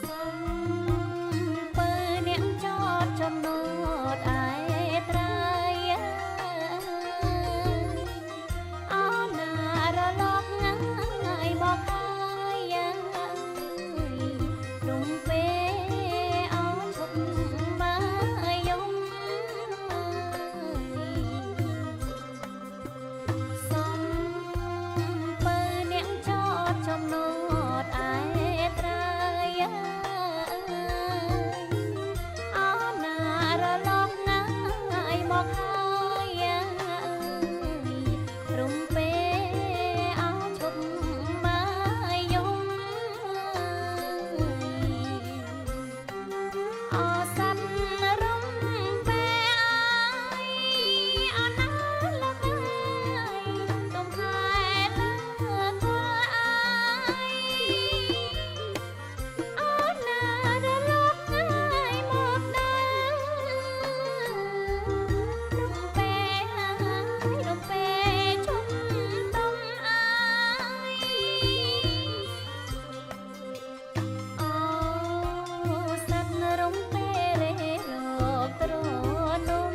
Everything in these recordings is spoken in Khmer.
សុំពើអ្នកចតចំណូតឯត្រៃអណារលកងាយមកហើយរំពេអោឈប់បាយយំសុំពើអ្នកចតចំណូតឯត្រៃអណារលកងាយមកហើយរំពេអោឈប់បាយយំអសັດរំពេអើយអណាលកហើយទុំខែលើកលអើយអណារលកងាយមកដែររំពេអើយរំពេឈប់ទុំអើយអូសັດរំពេរេរកត្រនំ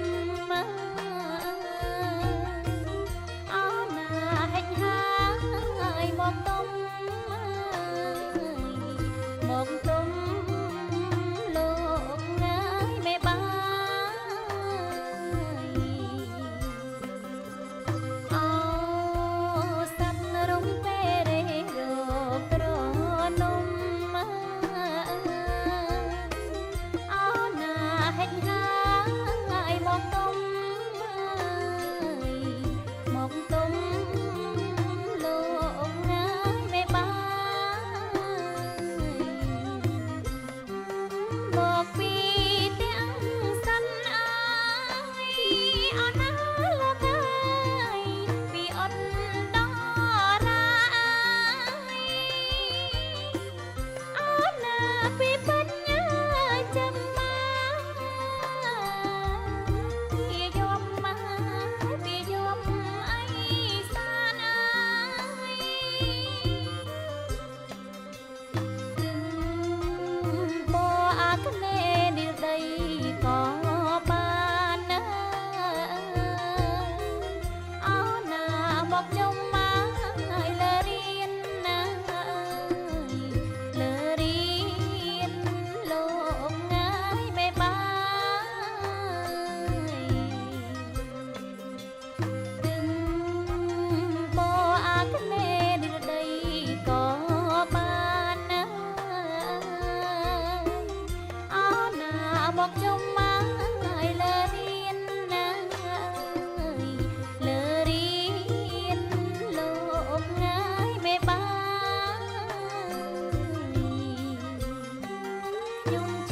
អូណាហិចហើយមកទុំមកទុំលោកងាយមេបាយអូសັດរំពេរេរកត្រនំអូណាហិចហើយមកទុំមកទុំលោកងាយមេបាយមកពីទាំងសិនអើយអណាលោកអើយពីអត់ដល់រាអើយអណាពីបញ្ញាចាំមកពីយប់មកពីយប់អីសានអើយបអាគ្នេយ៍និរដីក៏បានណាអូណាមកខ្ញុំមកលើរៀនណាលើរៀនលោកងាយមេបាយទឹងបអាគ្នេយ៍និរដីក៏បានណាអូណាមកខ្ញុំមកលើរៀនណាលើរៀនលោកងាយមេបាយខ្ញុំច